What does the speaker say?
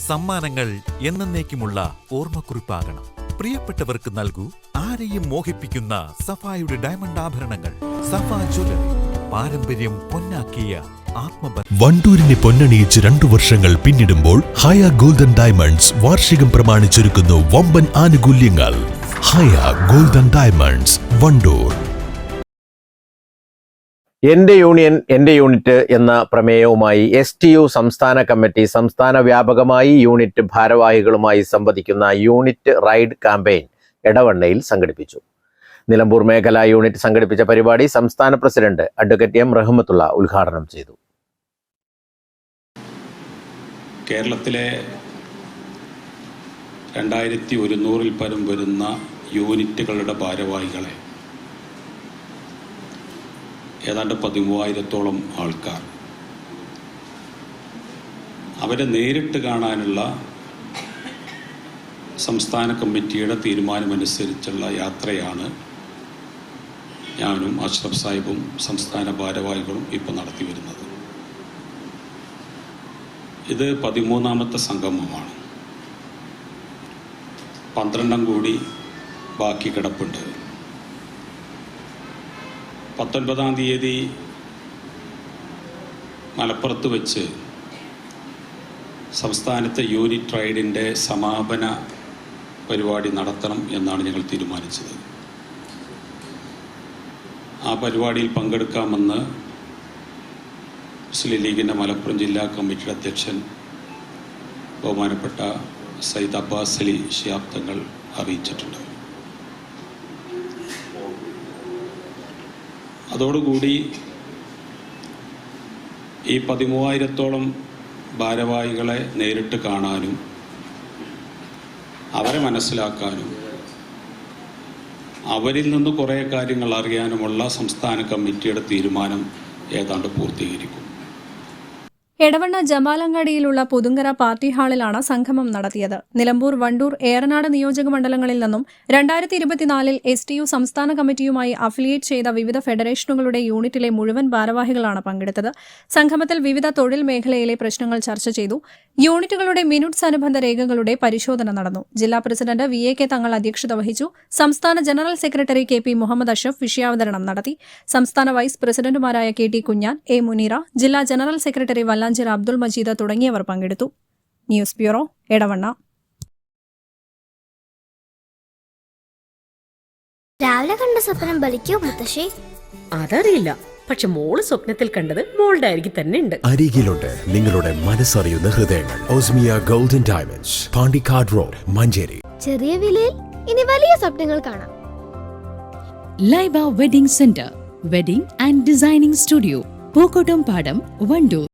സമ്മാനങ്ങൾ എന്നേക്കുമുള്ള ഓർമ്മക്കുറിപ്പാകണം. പ്രിയപ്പെട്ടവർക്ക് നൽകൂ ആരെയും മോഹിപ്പിക്കുന്ന സഫായുടെ ഡയമണ്ട് ആഭരണങ്ങൾ. സഫ ജ്വല്ലറി, പാരമ്പര്യം പൊന്നാക്കിയ ആത്മബന്ധം. വണ്ടൂരിനെ പൊന്നണിയിച്ച് 2 വർഷങ്ങൾ പിന്നിടുമ്പോൾ ഹയ ഗോൾഡൻ ഡയമണ്ട്സ് വാർഷികം പ്രമാണിച്ചൊരുക്കുന്നു വമ്പൻ ആനുകൂല്യങ്ങൾ. ഹയ ഗോൾഡൻ ഡയമണ്ട്സ്, വണ്ടൂർ. എന്റെ യൂണിയൻ എന്റെ യൂണിറ്റ് എന്ന പ്രമേയവുമായി STU സംസ്ഥാന കമ്മിറ്റി സംസ്ഥാന വ്യാപകമായി യൂണിറ്റ് ഭാരവാഹികളുമായി സംവദിക്കുന്ന യൂണിറ്റ് റൈഡ് ക്യാമ്പയിൻ എടവണ്ണയിൽ സംഘടിപ്പിച്ചു. നിലമ്പൂർ മേഖലാ യൂണിറ്റ് സംഘടിപ്പിച്ച പരിപാടി സംസ്ഥാന പ്രസിഡന്റ് അഡ്വക്കേറ്റ് M റഹ്മത്തുള്ള ഉദ്ഘാടനം ചെയ്തു. കേരളത്തിലെ 2100-ൽ പരം വരുന്ന യൂണിറ്റുകളുടെ ഭാരവാഹികളെ ഏതാണ്ട് 13,000-ഓളം ആൾക്കാർ അവരെ നേരിട്ട് കാണാനുള്ള സംസ്ഥാന കമ്മിറ്റിയുടെ തീരുമാനമനുസരിച്ചുള്ള യാത്രയാണ് ഞാനും അഷ്റഫ് സാഹിബും സംസ്ഥാന ഭാരവാഹികളും ഇപ്പോൾ നടത്തി വരുന്നത്. ഇത് 13ാമത്തെ സംഗമമാണ്. 12 കൂടി ബാക്കി കിടപ്പുണ്ട്. 19-ാം തീയതി മലപ്പുറത്ത് വെച്ച് സംസ്ഥാനത്തെ യൂണിറ്റ് റൈഡിൻ്റെ സമാപന പരിപാടി നടത്തണം എന്നാണ് ഞങ്ങൾ തീരുമാനിച്ചത്. ആ പരിപാടിയിൽ പങ്കെടുക്കാമെന്ന് മുസ്ലിം ലീഗിൻ്റെ മലപ്പുറം ജില്ലാ കമ്മിറ്റിയുടെ അധ്യക്ഷൻ ബഹുമാനപ്പെട്ട സയ്യിദ് അബ്ബാസ് അലി ശിഹാബ് തങ്ങൾ അറിയിച്ചിട്ടുണ്ട്. അതോടുകൂടി ഈ 13,000-ഓളം ഭാരവാഹികളെ നേരിട്ട് കാണാനും അവരെ മനസ്സിലാക്കാനും അവരിൽ നിന്ന് കുറേ കാര്യങ്ങൾ അറിയാനുമുള്ള സംസ്ഥാന കമ്മിറ്റിയുടെ തീരുമാനം ഏതാണ്ട് പൂർത്തീകരിക്കും. എടവണ്ണ ജമാലങ്ങാടിയിലുള്ള പുതുങ്കര പാർട്ടി ഹാളിലാണ് സംഗമം നടത്തിയത്. നിലമ്പൂർ, വണ്ടൂർ, ഏറനാട് നിയോജക മണ്ഡലങ്ങളിൽ നിന്നും 2024-ൽ STU സംസ്ഥാന കമ്മിറ്റിയുമായി അഫിലിയേറ്റ് ചെയ്ത വിവിധ ഫെഡറേഷനുകളുടെ യൂണിറ്റിലെ മുഴുവൻ ഭാരവാഹികളാണ് പങ്കെടുത്തത്. സംഗമത്തിൽ വിവിധ തൊഴിൽ മേഖലയിലെ പ്രശ്നങ്ങൾ ചർച്ച ചെയ്തു. യൂണിറ്റുകളുടെ മിനുട്സ് അനുബന്ധ രേഖകളുടെ പരിശോധന നടന്നു. ജില്ലാ പ്രസിഡന്റ് VAK തങ്ങൾ അധ്യക്ഷത വഹിച്ചു. സംസ്ഥാന general secretary KP Muhammad Ashraf വിഷയാവതരണം നടത്തി. സംസ്ഥാന വൈസ് പ്രസിഡന്റുമാരായ KT കുഞ്ഞാൻ, A മുനീറ, ജില്ലാ ജനറൽ സെക്രട്ടറി വല്ലാഞ്ചിറ അബ്ദുൾ മജീദ് തുടങ്ങിയവർ പങ്കെടുത്തു. News bureau, Edavanna. രാവിലെ കണ്ട സ്വപ്നം ബലിക്കോ മുത്തശ്ശി? അതറിയില്ല, പക്ഷെ മോള് സ്വപ്നത്തിൽ കണ്ടത് മോളുടെ അരികിൽ തന്നെ ഉണ്ട്. അരികിലുണ്ട് നിങ്ങളുടെ മനസ്സറിയുന്ന ഹൃദയങ്ങൾ. Osmiya golden diamonds, Pandikkad road, Manjeri. ചെറിയ വിലയിൽ ഇനി വലിയ സ്വപ്നങ്ങൾ കാണാം. Laiba wedding centre, wedding and designing studio, Pookkottumpadam, Wandoor.